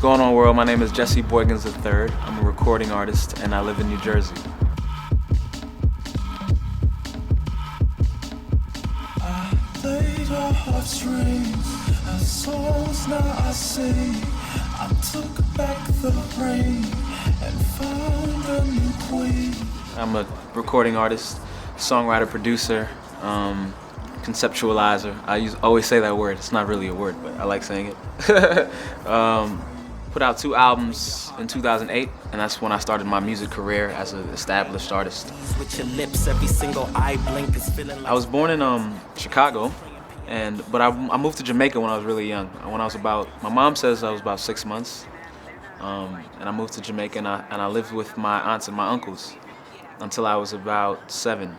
going on, world? My name is Jesse Boykins III. I'm a recording artist and I live in New Jersey. I played our heartstrings, our souls now I sing. I took back the rain and found a new queen. I'm a recording artist, songwriter, producer, conceptualizer. Always say that word. It's not really a word, but I like saying it. Put out 2 albums in 2008, and that's when I started my music career as an established artist. With your lips, every single eye blink is feeling like I was born in Chicago, but I moved to Jamaica when I was really young. When I was my mom says I was about 6 months, and I moved to Jamaica, and I lived with my aunts and my uncles until I was about 7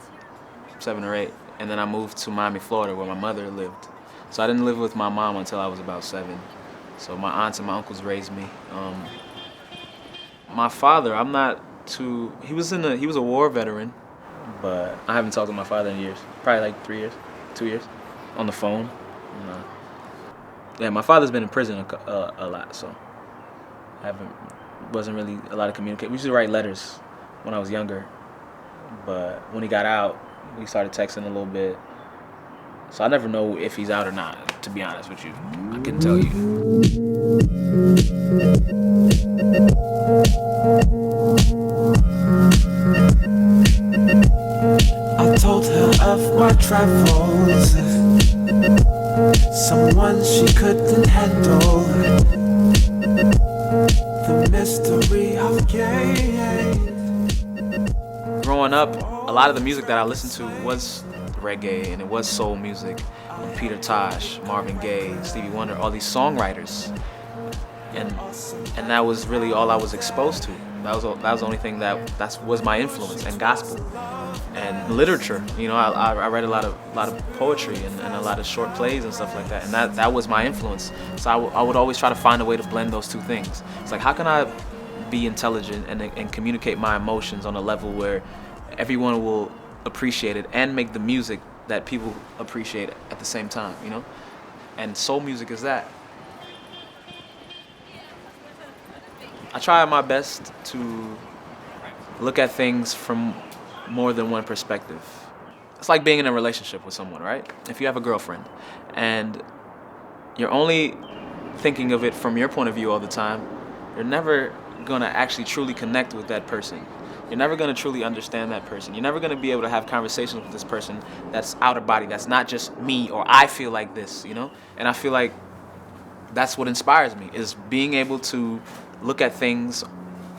or 8, and then I moved to Miami, Florida, where my mother lived. So I didn't live with my mom until I was about 7. So my aunts and my uncles raised me. My father, he was a war veteran, but I haven't talked to my father in years, probably like 3 years, 2 years, on the phone. Yeah, my father's been in prison a lot, so wasn't really a lot of communication. We used to write letters when I was younger, but when he got out, we started texting a little bit. So I never know if he's out or not, to be honest with you. I couldn't tell you. I told her of my travels, someone she couldn't handle, the mystery of gain. Growing up, a lot of the music that I listened to was reggae, and it was soul music. Peter Tosh, Marvin Gaye, Stevie Wonder, all these songwriters, and that was really all I was exposed to. That was the only thing that was my influence, and gospel, and literature. You know, I read a lot of poetry and a lot of short plays and stuff like that, and that was my influence. So I would always try to find a way to blend those two things. It's like, how can I be intelligent and communicate my emotions on a level where everyone will appreciate it and make the music that people appreciate at the same time, you know? And soul music is that. I try my best to look at things from more than one perspective. It's like being in a relationship with someone, right? If you have a girlfriend and you're only thinking of it from your point of view all the time, you're never gonna actually truly connect with that person. You're never going to truly understand that person. You're never going to be able to have conversations with this person that's out of body, that's not just me or I feel like this, you know? And I feel like that's what inspires me, is being able to look at things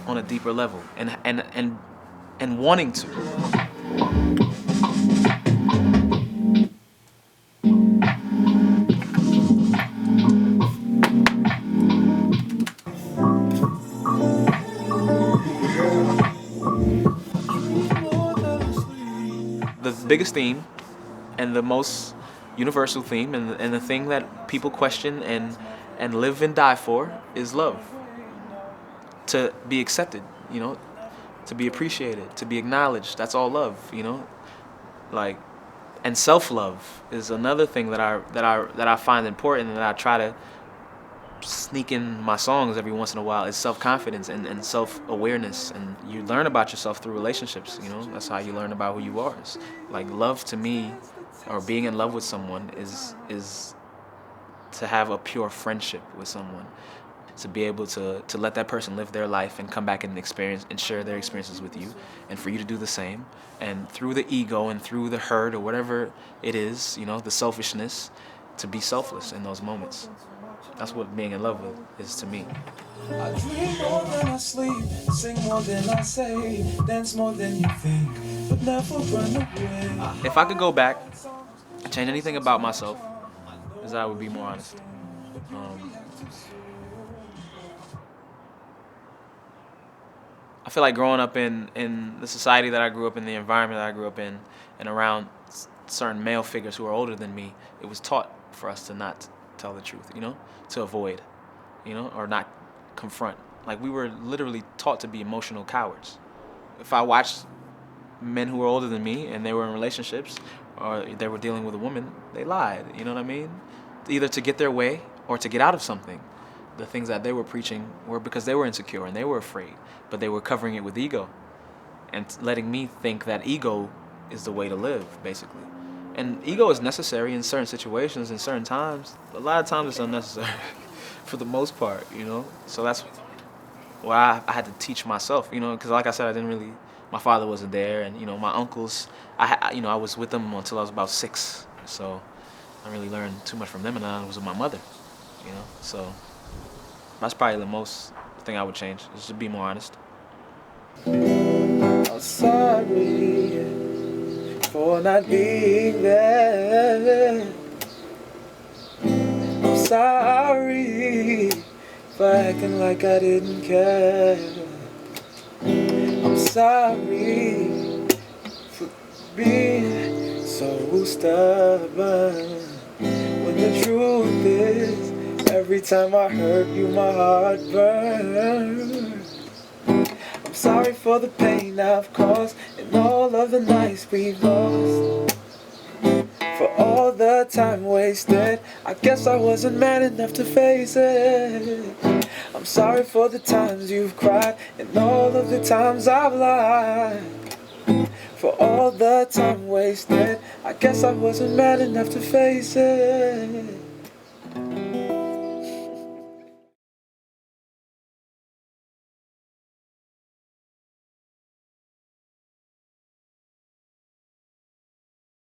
on a deeper level and wanting to. The biggest theme and the most universal theme and the thing that people question and live and die for is love. To be accepted, you know, to be appreciated, to be acknowledged. That's all love, you know. Like, and self-love is another thing that I find important, and that I try to sneak in my songs every once in a while. Is self-confidence and self-awareness, and you learn about yourself through relationships, you know. That's how you learn about who you are. It's like, love to me, or being in love with someone, is to have a pure friendship with someone, to be able to let that person live their life and come back and experience and share their experiences with you, and for you to do the same, and through the ego and through the hurt or whatever it is, you know, the selfishness, to be selfless in those moments. That's what being in love with is to me. I dream more than I sleep, sing more than I say, dance more than you think, but never run away. If I could go back and change anything about myself, is that I would be more honest. I feel like growing up in the society that I grew up in, the environment that I grew up in, and around certain male figures who are older than me, it was taught for us to not tell the truth, you know, to avoid, you know, or not confront. Like, we were literally taught to be emotional cowards. If I watched men who were older than me and they were in relationships or they were dealing with a woman, they lied, you know what I mean? Either to get their way or to get out of something. the things that they were preaching were because they were insecure and they were afraid, but they were covering it with ego and letting me think that ego is the way to live, basically. And ego is necessary in certain situations, in certain times. A lot of times it's unnecessary for the most part, you know? So that's why I had to teach myself, you know, because like I said, my father wasn't there, and, you know, my uncles, I was with them until I was about 6, so I didn't really learn too much from them, and I was with my mother, you know? So that's probably the most thing I would change, is to be more honest. I'm sorry for not being there. I'm sorry for acting like I didn't care. I'm sorry for being so stubborn, when the truth is, every time I hurt you, my heart burns. I'm sorry for the pain I've caused and all of the nights we've lost, for all the time wasted. I guess I wasn't man enough to face it. I'm sorry for the times you've cried and all of the times I've lied, for all the time wasted. I guess I wasn't man enough to face it.